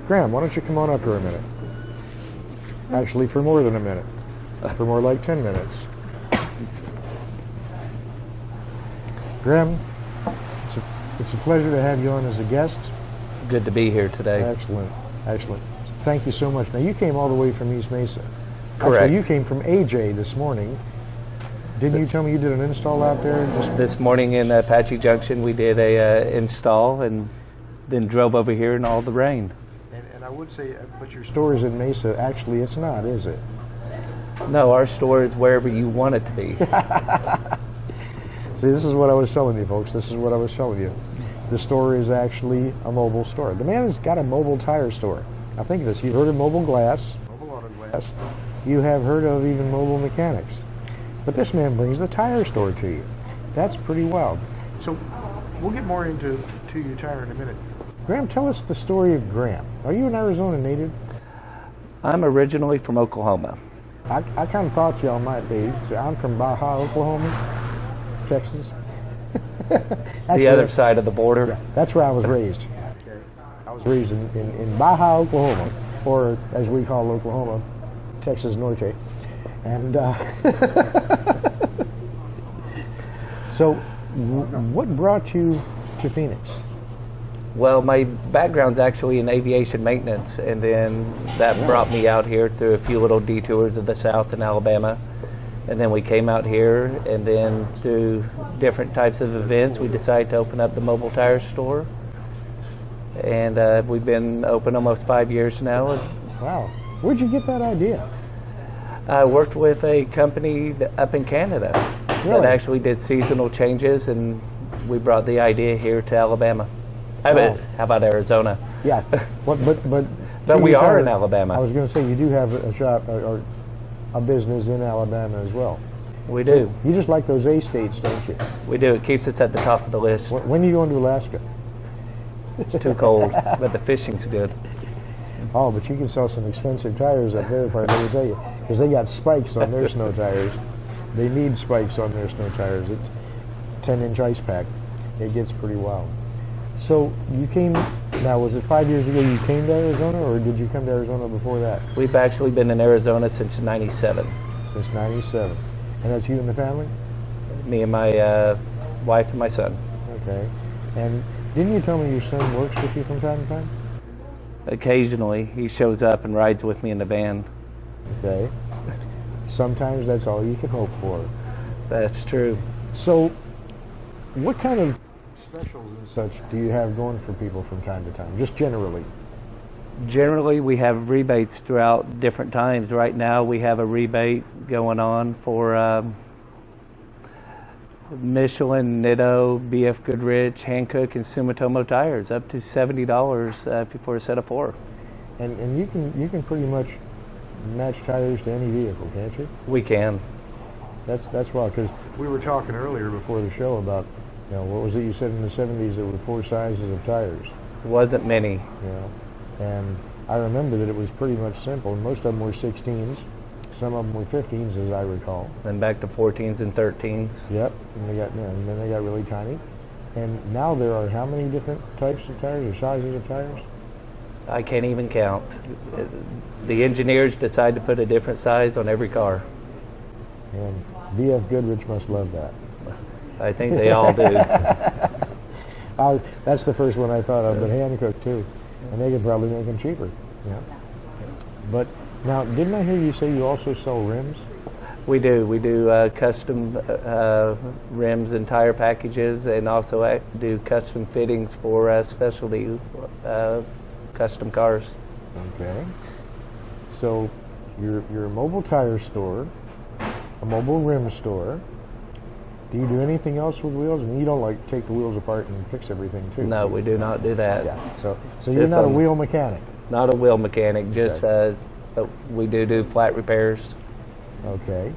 Graham, why don't you come on up here a minute? Actually, for more than a minute. For more like 10 minutes. Graham, it's a pleasure to have you on as a guest. It's good to be here today. Excellent, excellent. Thank you so much. Now, you came all the way from East Mesa. Correct. Actually, you came from AJ this morning. Didn't you tell me you did an install out there? This morning in Apache Junction, we did a install and then drove over here in all the rain. And I would say, but your store is in Mesa. Actually, it's not, is it? No, our store is wherever you want it to be. See, this is what I was telling you, folks. This is what I was telling you. The store is actually a mobile store. The man has got a mobile tire store. Now think of this. You've heard of mobile glass, mobile auto glass. You have heard of even mobile mechanics. But this man brings the tire store to you. That's pretty wild. So we'll get more into your tire in a minute. Graham, tell us the story of Graham. Are you an Arizona native? I'm originally from Oklahoma. I kind of thought y'all might be. So I'm from Baja, Oklahoma, Texas. The other side of the border. Yeah, that's where I was raised. I was raised in Baja, Oklahoma, or as we call Oklahoma, Texas Norte. And so what brought you to Phoenix? Well, my background's actually in aviation maintenance, and then that brought me out here through a few little detours of the South in Alabama. And then we came out here, and then through different types of events, we decided to open up the mobile tire store. And we've been open almost 5 years now. Wow. Where'd you get that idea? I worked with a company up in Canada that actually did seasonal changes, and we brought the idea here to Alabama. How about Arizona? Yeah, but we are in Alabama. I was going to say, you do have a shop or a business in Alabama as well. We do. You just like those A states, don't you? We do. It keeps us at the top of the list. When are you going to Alaska? It's too cold, but the fishing's good. Oh, but you can sell some expensive tires up there, if I never tell you, because they got spikes on their snow tires. They need spikes on their snow tires. It's 10-inch ice pack. It gets pretty wild. So you came, now was it 5 years ago you came to Arizona, or did you come to Arizona before that? We've actually been in Arizona since '97. Since '97. And that's you and the family? Me and my wife and my son. Okay. And didn't you tell me your son works with you from time to time? Occasionally, he shows up and rides with me in the van. Okay. Sometimes that's all you can hope for. That's true. So, what kind of specials and such do you have going for people from time to time, just generally? Generally, we have rebates throughout different times. Right now, we have a rebate going on for Michelin, Nitto, BFGoodrich, Hankook, and Sumitomo tires, up to $70 for a set of 4. And you can pretty much match tires to any vehicle, can't you? We can. That's wild, because we were talking earlier before the show about, you know, what was it you said in the 70s there were 4 sizes of tires? It wasn't many. Yeah. And I remember that it was pretty much simple. Most of them were 16s. Some of them were 15s, as I recall. Then back to 14s and 13s. Yep. And then they got really tiny. And now there are how many different types of tires or sizes of tires? I can't even count. The engineers decide to put a different size on every car. And BFGoodrich must love that. I think they all do. That's the first one I thought of, but Hankook too. And they could probably make them cheaper. Yeah. But now, didn't I hear you say you also sell rims? We do. We do custom rims and tire packages, and also do custom fittings for specialty custom cars. Okay. So you're a mobile tire store, a mobile rim store. Do you do anything else with wheels? I mean, you don't like take the wheels apart and fix everything too. No, we do not do that. Yeah. So you're not a wheel mechanic. Not a wheel mechanic. Just but we do flat repairs. Okay.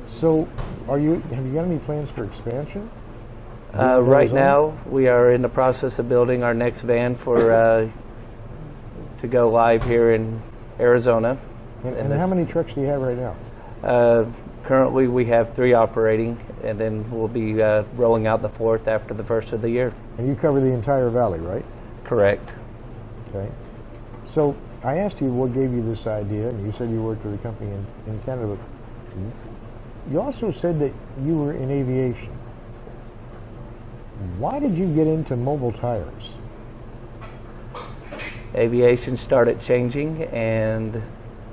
So have you got any plans for expansion? Right now, we are in the process of building our next van for to go live here in Arizona. And how many trucks do you have right now? Currently, we have 3 operating, and then we'll be rolling out the 4th after the first of the year. And you cover the entire valley, right? Correct. Okay. So I asked you what gave you this idea, and you said you worked with a company in Canada. You also said that you were in aviation. Why did you get into mobile tires? Aviation started changing, and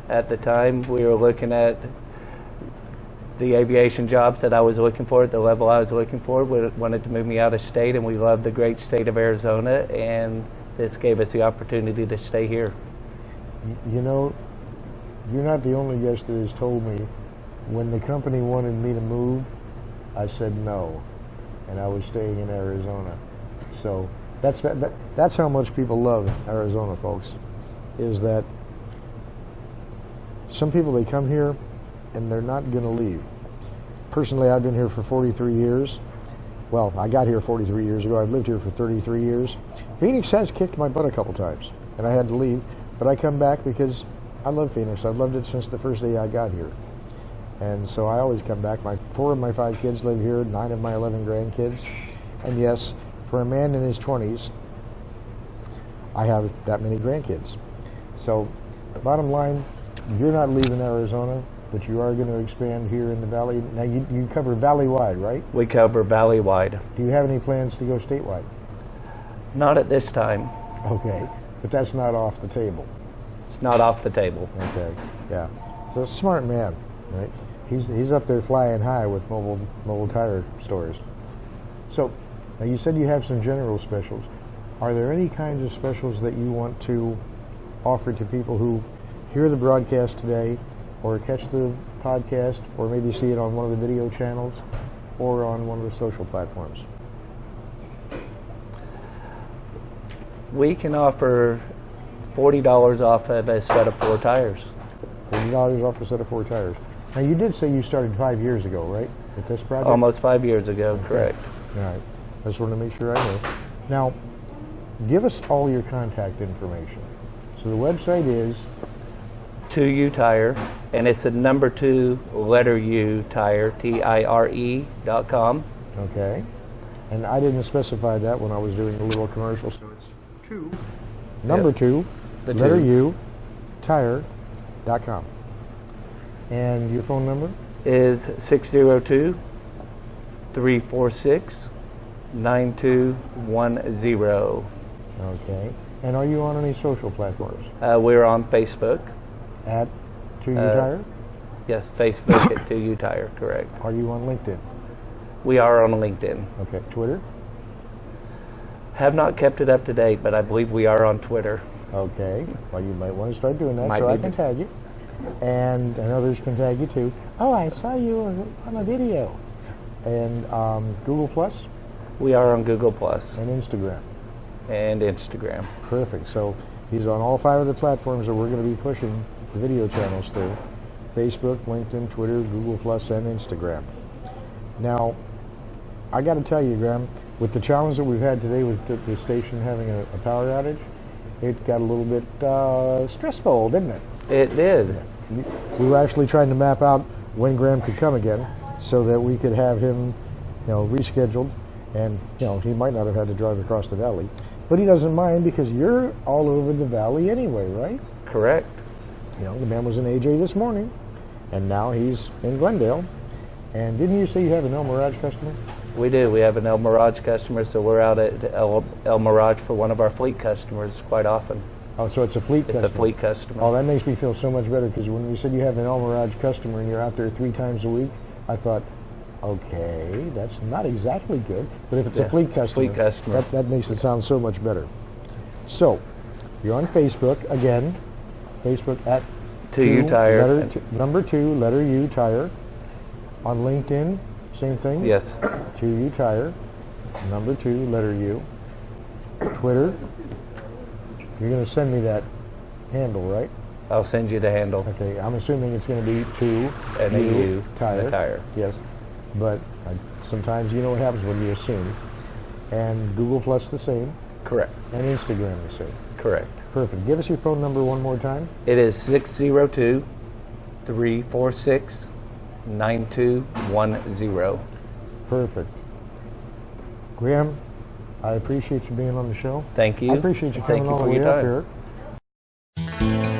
at the time we were looking at the aviation jobs that I was looking for at the level I was looking for. We wanted to move me out of state, and we love the great state of Arizona, and this gave us the opportunity to stay here. You know, you're not the only guest that has told me when the company wanted me to move, I said no, and I was staying in Arizona. So that's how much people love Arizona, folks, is that some people, they come here and they're not going to leave. Personally, I've been here for 43 years. Well, I got here 43 years ago. I've lived here for 33 years. Phoenix has kicked my butt a couple times, and I had to leave, but I come back because I love Phoenix. I've loved it since the first day I got here. And so I always come back. 4 of my 5 kids live here, 9 of my 11 grandkids. And yes, for a man in his 20s, I have that many grandkids. So bottom line, you're not leaving Arizona, but you are going to expand here in the Valley. Now you cover Valleywide, right? We cover Valleywide. Do you have any plans to go statewide? Not at this time. Okay, but that's not off the table. It's not off the table. Okay, yeah. So a smart man, right? He's up there flying high with mobile tire stores. So now you said you have some general specials. Are there any kinds of specials that you want to offer to people who hear the broadcast today, or catch the podcast, or maybe see it on one of the video channels, or on one of the social platforms? We can offer $40 off at a set of 4 tires. $40 off a set of 4 tires. Now, you did say you started 5 years ago, right, with this project? Almost 5 years ago, correct. All right. I just wanted to make sure I know. Now, give us all your contact information. So the website is 2U Tire, and it's a number 2 letter U Tire, TIRE.com. Okay. And I didn't specify that when I was doing the little commercial, so it's 2, number 2, the letter 2. U, tire.com. And your phone number? Is 602-346-9210. Okay. And are you on any social platforms? We're on Facebook. At 2U Tire? Yes, Facebook at 2U Tire, correct. Are you on LinkedIn? We are on LinkedIn. Okay. Twitter? Have not kept it up to date, but I believe we are on Twitter. Okay. Well, you might want to start doing that Might so I need can to. tag you. And others can tag you too. Oh, I saw you on a video. And Google Plus? We are on Google Plus And Instagram. and Instagram. Perfect. So he's on all 5 of the platforms that we're going to be pushing the video channels through: Facebook, LinkedIn, Twitter, Google Plus, and Instagram. Now, I got to tell you, Graham, with the challenge that we've had today with the station having a power outage, it got a little bit stressful, didn't it? It did. We were actually trying to map out when Graham could come again, so that we could have him, rescheduled, and he might not have had to drive across the valley, but he doesn't mind because you're all over the valley anyway, right? Correct. The man was in AJ this morning, and now he's in Glendale. And didn't you say you have an El Mirage customer? We do. We have an El Mirage customer, so we're out at El Mirage for one of our fleet customers quite often. Oh, so it's a fleet customer. It's a fleet customer. Oh, that makes me feel so much better, because when you said you have an El Mirage customer and you're out there 3 times a week, I thought, okay, that's not exactly good. But if it's a fleet customer, that makes it sound so much better. So, you're on Facebook, again, Facebook at 2U Tire. Number 2, letter U, Tire. On LinkedIn, same thing? Yes. 2U Tire, number 2, letter U. Twitter, you're going to send me that handle, right? I'll send you the handle. Okay, I'm assuming it's going to be 2 And a U, Tire. and a tire. Yes, but sometimes you know what happens when you assume. And Google Plus the same. Correct. And Instagram the same. Correct. Perfect. Give us your phone number one more time. It is 602-346-9210. Perfect. Graham, I appreciate you being on the show. Thank you. I appreciate you coming Thank you all for the way your up time. here. you.